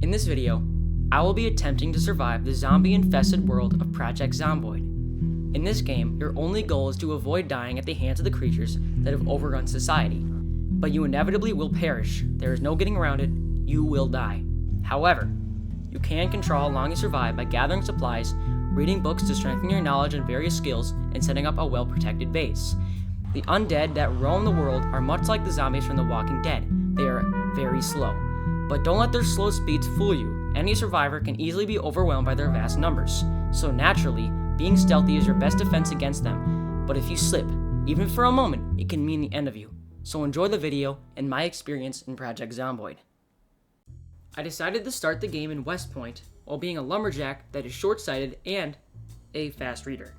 In this video, I will be attempting to survive the zombie-infested world of Project Zomboid. In this game, your only goal is to avoid dying at the hands of the creatures that have overrun society. But you inevitably will perish. There is no getting around it. You will die. However, you can control how long you survive by gathering supplies, reading books to strengthen your knowledge and various skills, and setting up a well-protected base. The undead that roam the world are much like the zombies from The Walking Dead. They are very slow. But don't let their slow speeds fool you. Any survivor can easily be overwhelmed by their vast numbers. So naturally, being stealthy is your best defense against them. But if you slip, even for a moment, it can mean the end of you. So enjoy the video and my experience in Project Zomboid. I decided to start the game in West Point while being a lumberjack that is short-sighted and a fast reader.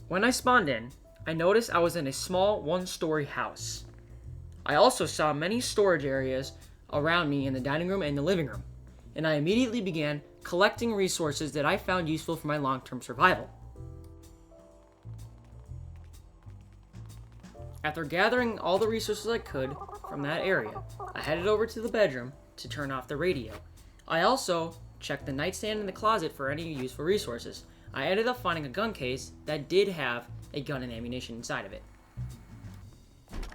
When I spawned in, I noticed I was in a small one-story house. I also saw many storage areas around me in the dining room and the living room, and I immediately began collecting resources that I found useful for my long-term survival. After gathering all the resources I could from that area, I headed over to the bedroom to turn off the radio. I also checked the nightstand and the closet for any useful resources. I ended up finding a gun case that did have a gun and ammunition inside of it.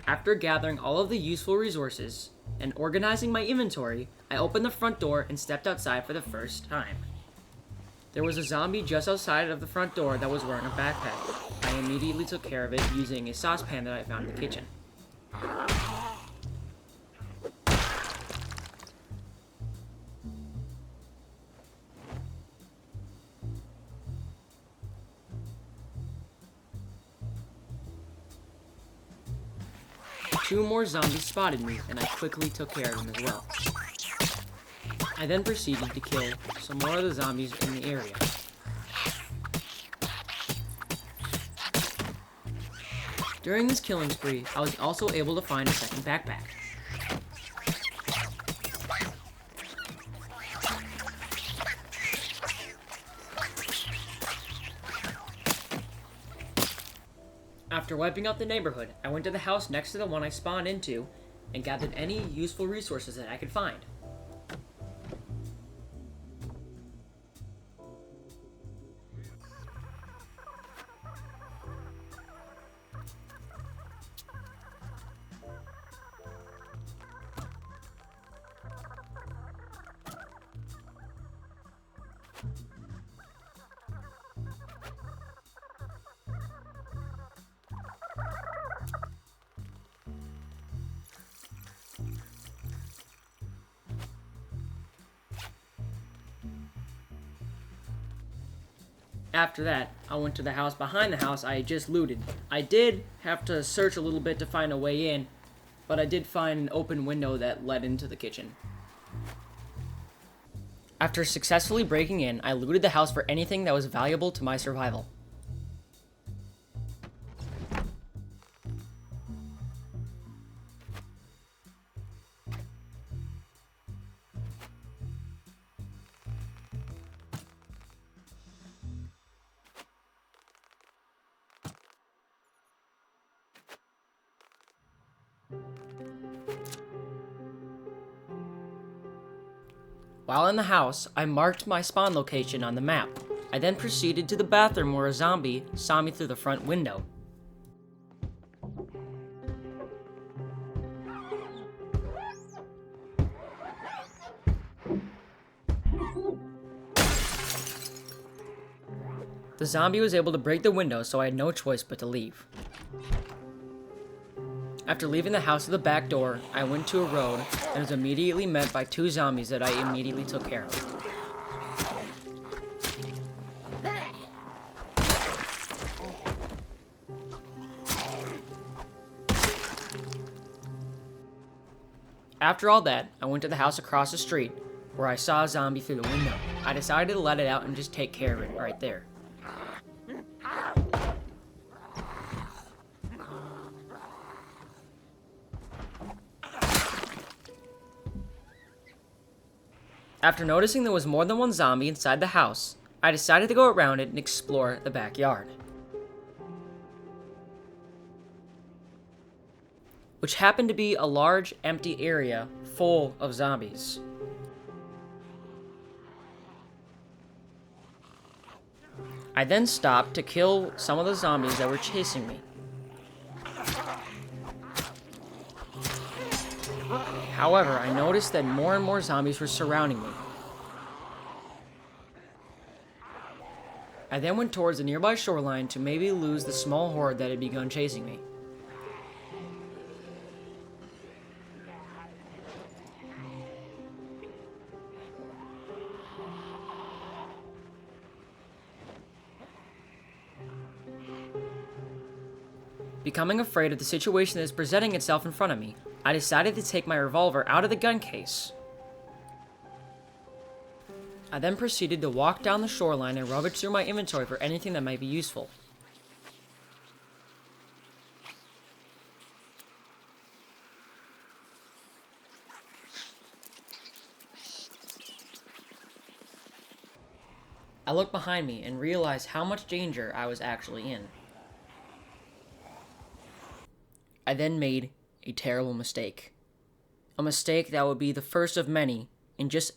After gathering all of the useful resources and organizing my inventory, I opened the front door and stepped outside for the first time. There was a zombie just outside of the front door that was wearing a backpack. I immediately took care of it using a saucepan that I found in the kitchen. Two more zombies spotted me, and I quickly took care of them as well. I then proceeded to kill some more of the zombies in the area. During this killing spree, I was also able to find a second backpack. After wiping out the neighborhood, I went to the house next to the one I spawned into and gathered any useful resources that I could find. After that, I went to the house behind the house I had just looted. I did have to search a little bit to find a way in, but I did find an open window that led into the kitchen. After successfully breaking in, I looted the house for anything that was valuable to my survival. While in the house, I marked my spawn location on the map. I then proceeded to the bathroom where a zombie saw me through the front window. The zombie was able to break the window, so I had no choice but to leave. After leaving the house to the back door, I went to a road and was immediately met by two zombies that I immediately took care of. After all that, I went to the house across the street where I saw a zombie through the window. I decided to let it out and just take care of it right there. After noticing there was more than one zombie inside the house, I decided to go around it and explore the backyard. which happened to be a large, empty area full of zombies. I then stopped to kill some of the zombies that were chasing me. However, I noticed that more and more zombies were surrounding me. I then went towards the nearby shoreline to maybe lose the small horde that had begun chasing me. Becoming afraid of the situation that is presenting itself in front of me, I decided to take my revolver out of the gun case. I then proceeded to walk down the shoreline and rummage through my inventory for anything that might be useful. I looked behind me and realized how much danger I was actually in. I then made a terrible mistake. A mistake that would be the first of many in just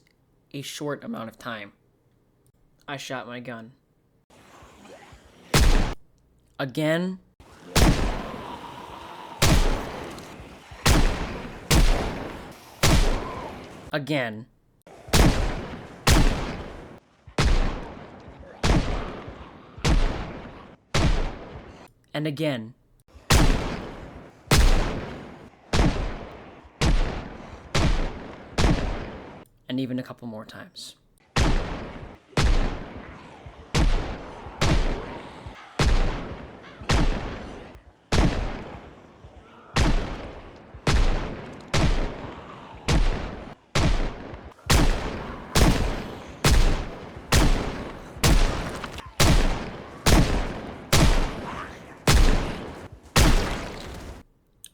a short amount of time. I shot my gun. Again. Again. And again. And even a couple more times.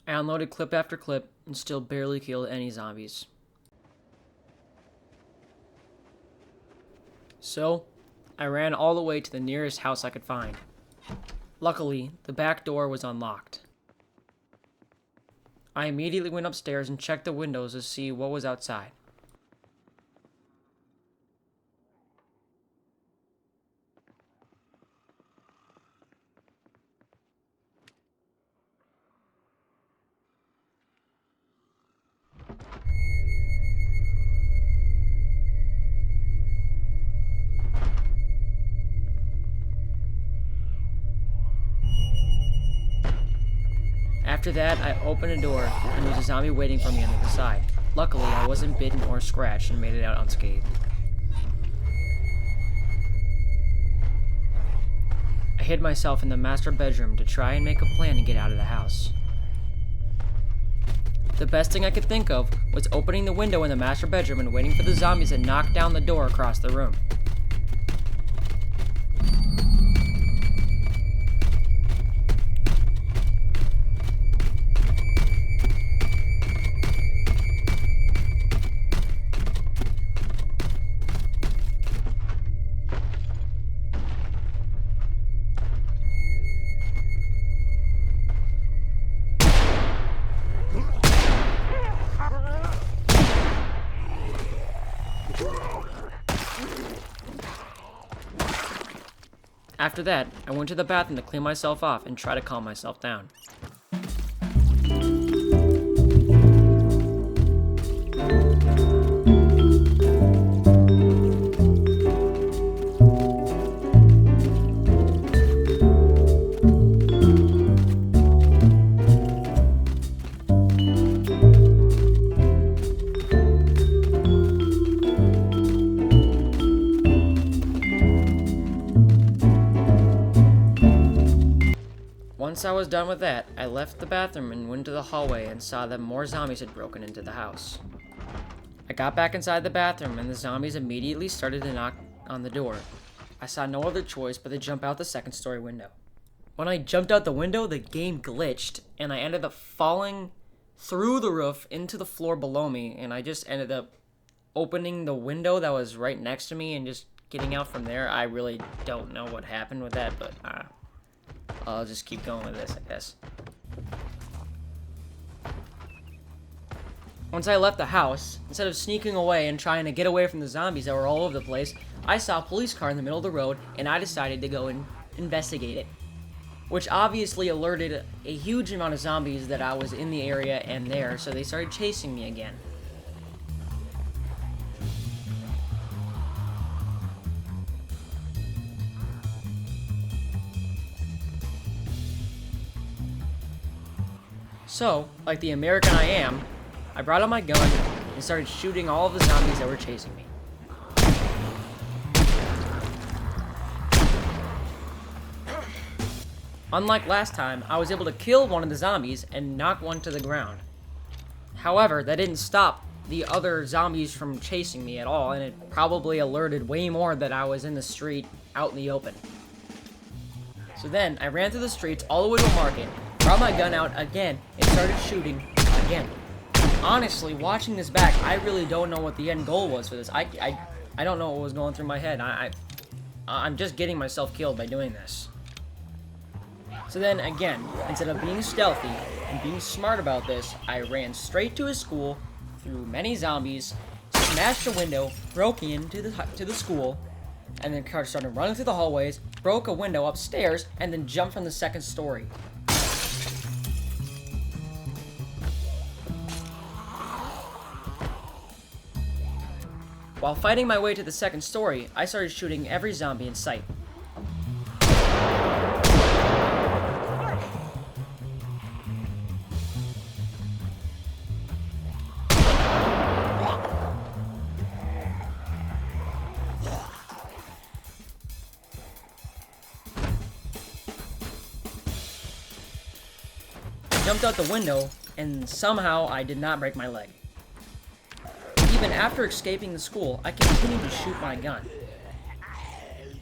I unloaded clip after clip and still barely killed any zombies. So, I ran all the way to the nearest house I could find. Luckily, the back door was unlocked. I immediately went upstairs and checked the windows to see what was outside. After that, I opened a door, and there was a zombie waiting for me on the other side. Luckily, I wasn't bitten or scratched and made it out unscathed. I hid myself in the master bedroom to try and make a plan to get out of the house. The best thing I could think of was opening the window in the master bedroom and waiting for the zombies to knock down the door across the room. After that, I went to the bathroom to clean myself off and try to calm myself down. Once I was done with that, I left the bathroom and went to the hallway and saw that more zombies had broken into the house. I got back inside the bathroom and the zombies immediately started to knock on the door. I saw no other choice but to jump out the second-story window. When I jumped out the window, the game glitched and I ended up falling through the roof into the floor below me, and I just ended up opening the window that was right next to me and just getting out from there. I really don't know what happened with that, but I'll just keep going with this, I guess. Once I left the house, instead of sneaking away and trying to get away from the zombies that were all over the place, I saw a police car in the middle of the road, and I decided to go and investigate it. Which obviously alerted a huge amount of zombies that I was in the area and there, so they started chasing me again. So, like the American I am, I brought out my gun and started shooting all of the zombies that were chasing me. Unlike last time, I was able to kill one of the zombies and knock one to the ground. However, that didn't stop the other zombies from chasing me at all, and it probably alerted way more that I was in the street, out in the open. So then, I ran through the streets all the way to a market, brought my gun out again, and started shooting again. Honestly, watching this back, I really don't know what the end goal was for this. I don't know what was going through my head. I'm just getting myself killed by doing this. So then, again, instead of being stealthy and being smart about this, I ran straight to his school, through many zombies, smashed a window, broke into the school, and then started running through the hallways, broke a window upstairs, and then jumped from the second story. While fighting my way to the second story, I started shooting every zombie in sight. Jumped out the window, and somehow I did not break my leg. Even after escaping the school, I continued to shoot my gun,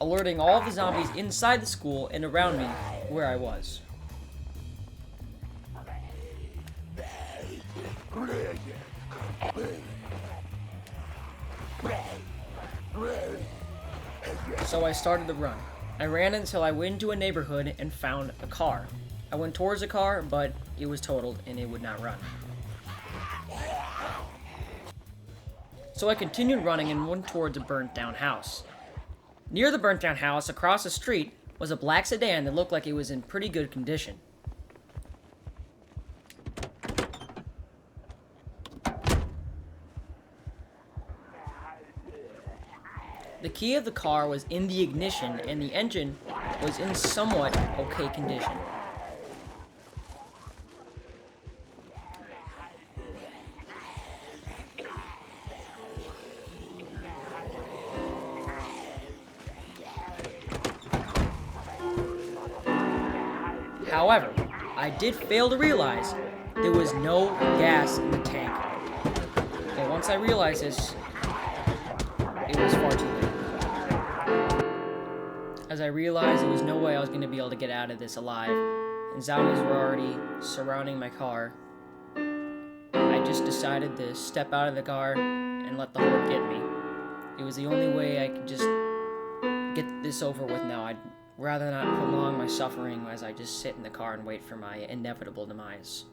alerting all of the zombies inside the school and around me where I was. So I started to run. I ran until I went into a neighborhood and found a car. I went towards the car, but it was totaled and it would not run. So I continued running and went towards a burnt-down house. Near the burnt-down house, across the street, was a black sedan that looked like it was in pretty good condition. The key of the car was in the ignition, and the engine was in somewhat okay condition. However, I did fail to realize there was no gas in the tank. And once I realized this, it was far too late. As I realized there was no way I was going to be able to get out of this alive, and zombies were already surrounding my car, I just decided to step out of the car and let the horde get me. It was the only way I could just get this over with now. I'd rather not prolong my suffering as I just sit in the car and wait for my inevitable demise.